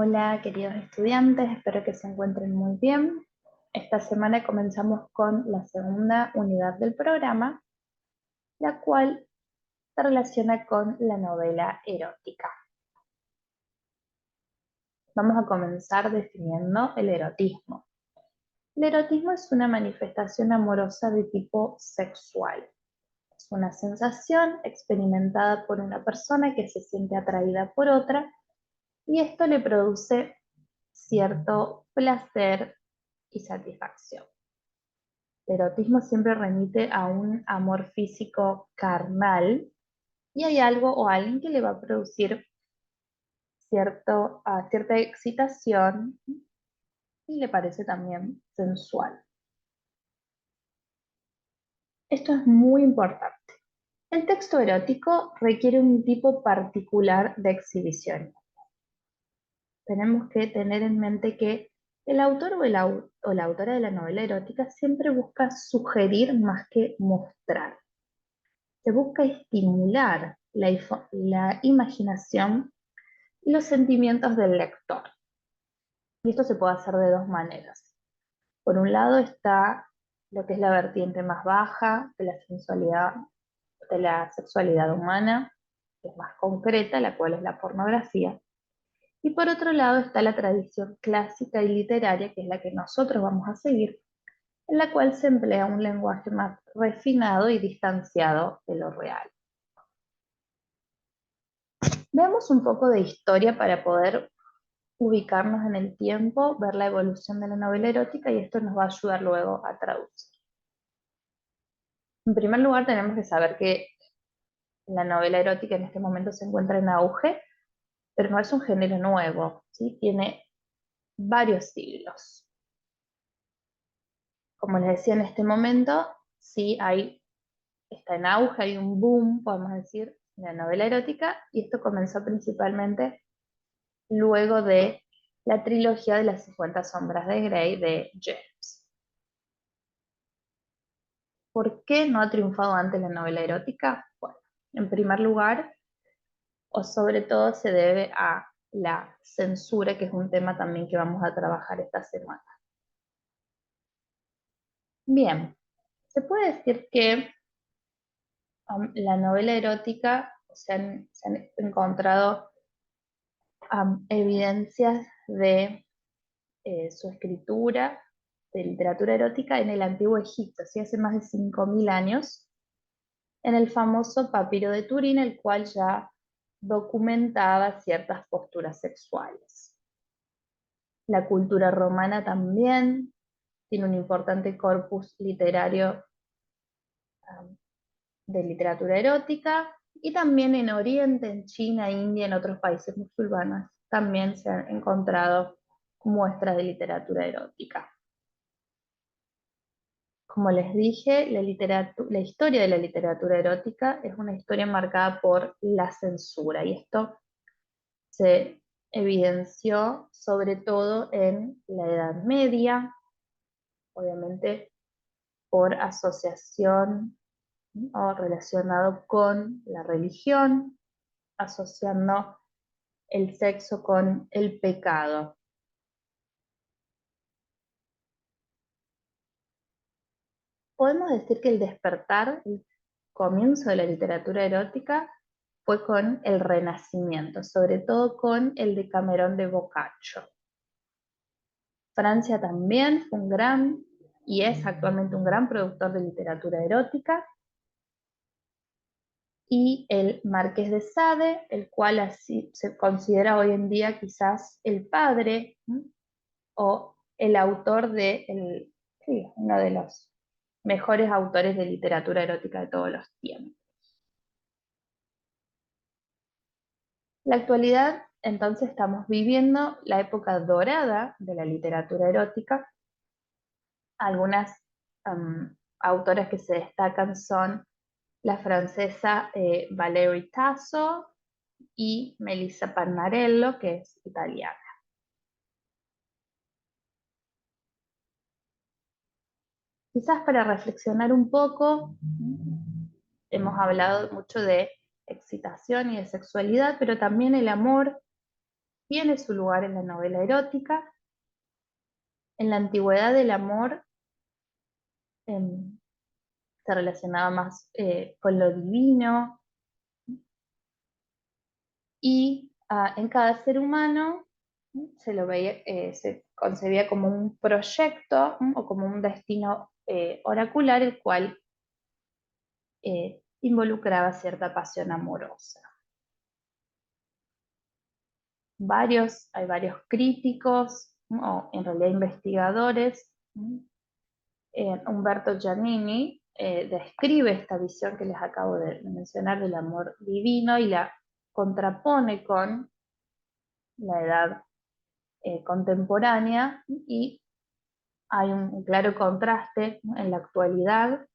Hola, queridos estudiantes, espero que se encuentren muy bien. Esta semana comenzamos con la segunda unidad del programa, la cual se relaciona con la novela erótica. Vamos a comenzar definiendo el erotismo. El erotismo es una manifestación amorosa de tipo sexual. Es una sensación experimentada por una persona que se siente atraída por otra y esto le produce cierto placer y satisfacción. El erotismo siempre remite a un amor físico carnal y hay algo o alguien que le va a producir cierta excitación y le parece también sensual. Esto es muy importante. El texto erótico requiere un tipo particular de exhibición. Tenemos que tener en mente que el autor o la autora de la novela erótica siempre busca sugerir más que mostrar. Se busca estimular la imaginación y los sentimientos del lector. Y esto se puede hacer de dos maneras. Por un lado está lo que es la vertiente más baja de la sensualidad, de la sexualidad humana, que es más concreta, la cual es la pornografía. Y por otro lado está la tradición clásica y literaria, que es la que nosotros vamos a seguir, en la cual se emplea un lenguaje más refinado y distanciado de lo real. Veamos un poco de historia para poder ubicarnos en el tiempo, ver la evolución de la novela erótica y esto nos va a ayudar luego a traducir. En primer lugar, tenemos que saber que la novela erótica en este momento se encuentra en auge, pero no es un género nuevo, ¿sí? Tiene varios siglos. Como les decía, en este momento sí está en auge, hay un boom, podemos decir, en la novela erótica, y esto comenzó principalmente luego de la trilogía de las 50 sombras de Grey de James. ¿Por qué no ha triunfado antes la novela erótica? Bueno, en primer lugar, o sobre todo se debe a la censura, que es un tema también que vamos a trabajar esta semana. Bien, se puede decir que la novela erótica se han encontrado evidencias de su escritura de literatura erótica en el antiguo Egipto, ¿sí? Hace más de 5.000 años, en el famoso papiro de Turín, el cual ya documentaba ciertas posturas sexuales. La cultura romana también tiene un importante corpus literario de literatura erótica, y también en Oriente, en China, India, en otros países musulmanes, también se han encontrado muestras de literatura erótica. Como les dije, la historia de la literatura erótica es una historia marcada por la censura, y esto se evidenció sobre todo en la Edad Media, obviamente por asociación o relacionado con la religión, asociando el sexo con el pecado. Podemos decir que el despertar, el comienzo de la literatura erótica, fue con el Renacimiento, sobre todo con el Decamerón de Boccaccio. Francia también fue un gran, y es actualmente un gran productor de literatura erótica, y el Marqués de Sade, el cual así se considera hoy en día quizás el padre, ¿no? O el autor sí, uno de los mejores autores de literatura erótica de todos los tiempos. En la actualidad, entonces, estamos viviendo la época dorada de la literatura erótica. Algunas autoras que se destacan son la francesa Valérie Tasso y Melissa Pannarello, que es italiana. Quizás para reflexionar un poco, hemos hablado mucho de excitación y de sexualidad, pero también el amor tiene su lugar en la novela erótica. En la antigüedad el amor se relacionaba más con lo divino, y en cada ser humano se lo veía, se concebía como un proyecto o como un destino oracular, el cual involucraba cierta pasión amorosa. Hay varios críticos, o en realidad investigadores. Umberto Giannini describe esta visión que les acabo de mencionar del amor divino y la contrapone con la edad contemporánea, y hay un claro contraste, ¿no? En la actualidad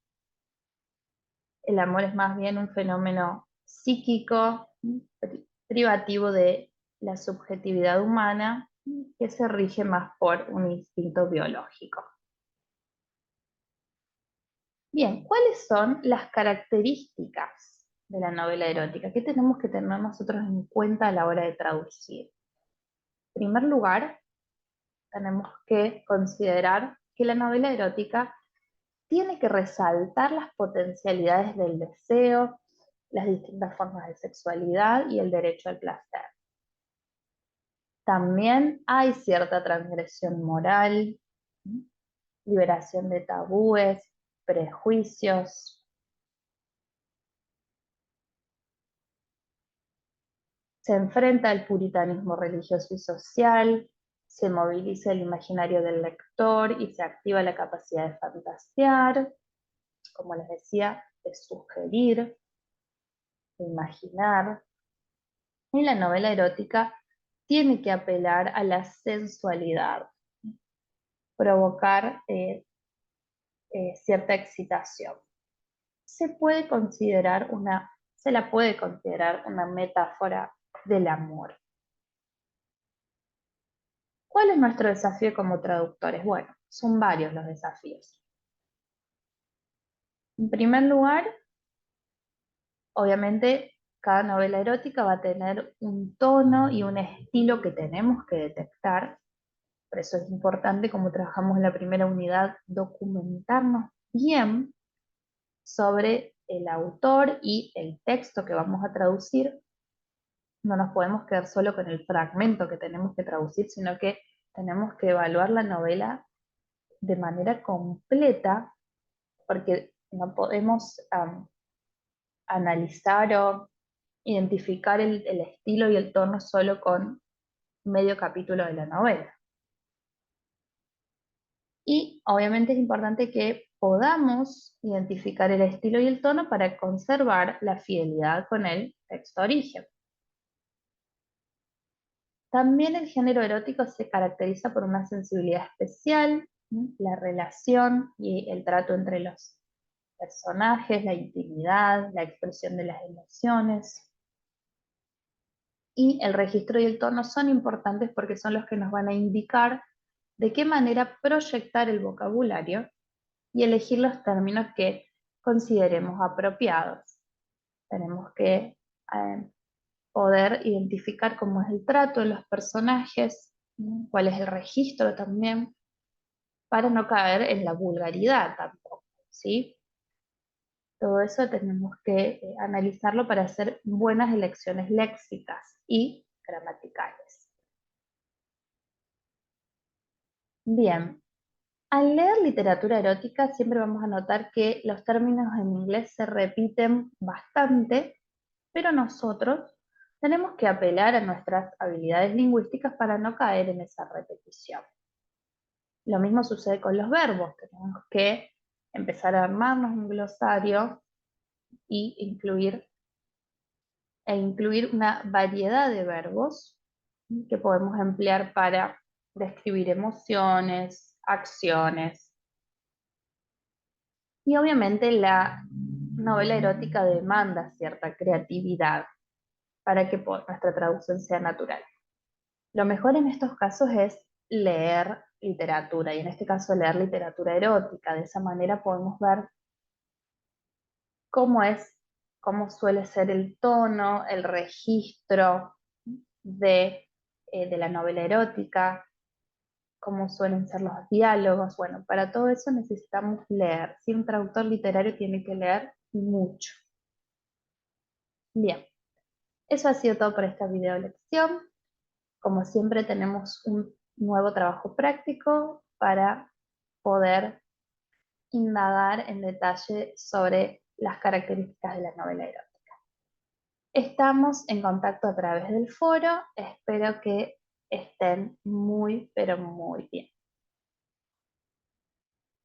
el amor es más bien un fenómeno psíquico, privativo de la subjetividad humana, que se rige más por un instinto biológico. Bien, ¿cuáles son las características de la novela erótica? ¿Qué tenemos que tener nosotros en cuenta a la hora de traducir? En primer lugar, tenemos que considerar que la novela erótica tiene que resaltar las potencialidades del deseo, las distintas formas de sexualidad y el derecho al placer. También hay cierta transgresión moral, liberación de tabúes, prejuicios. Se enfrenta al puritanismo religioso y social, se moviliza el imaginario del lector y se activa la capacidad de fantasear, como les decía, de sugerir, de imaginar. Y la novela erótica tiene que apelar a la sensualidad, provocar cierta excitación. Se la puede considerar una metáfora del amor. ¿Cuál es nuestro desafío como traductores? Bueno, son varios los desafíos. En primer lugar, obviamente, cada novela erótica va a tener un tono y un estilo que tenemos que detectar. Por eso es importante, como trabajamos en la primera unidad, documentarnos bien sobre el autor y el texto que vamos a traducir. No nos podemos quedar solo con el fragmento que tenemos que traducir, sino que tenemos que evaluar la novela de manera completa, porque no podemos analizar o identificar el estilo y el tono solo con medio capítulo de la novela. Y obviamente es importante que podamos identificar el estilo y el tono para conservar la fidelidad con el texto origen. También el género erótico se caracteriza por una sensibilidad especial, ¿sí? La relación y el trato entre los personajes, la intimidad, la expresión de las emociones. Y el registro y el tono son importantes porque son los que nos van a indicar de qué manera proyectar el vocabulario y elegir los términos que consideremos apropiados. Tenemos que poder identificar cómo es el trato de los personajes, ¿no? Cuál es el registro también, para no caer en la vulgaridad tampoco, ¿sí? Todo eso tenemos que analizarlo para hacer buenas elecciones léxicas y gramaticales. Bien, al leer literatura erótica siempre vamos a notar que los términos en inglés se repiten bastante, pero nosotros tenemos que apelar a nuestras habilidades lingüísticas para no caer en esa repetición. Lo mismo sucede con los verbos, tenemos que empezar a armarnos un glosario y incluir una variedad de verbos que podemos emplear para describir emociones, acciones. Y obviamente la novela erótica demanda cierta creatividad para que nuestra traducción sea natural. Lo mejor en estos casos es leer literatura, y en este caso leer literatura erótica. De esa manera podemos ver cómo suele ser el tono, el registro de de la novela erótica, cómo suelen ser los diálogos. Bueno, para todo eso necesitamos leer. Si un traductor literario tiene que leer mucho. Bien, eso ha sido todo por esta video lección. Como siempre tenemos un nuevo trabajo práctico para poder indagar en detalle sobre las características de la novela erótica. Estamos en contacto a través del foro. Espero que estén muy, pero muy bien.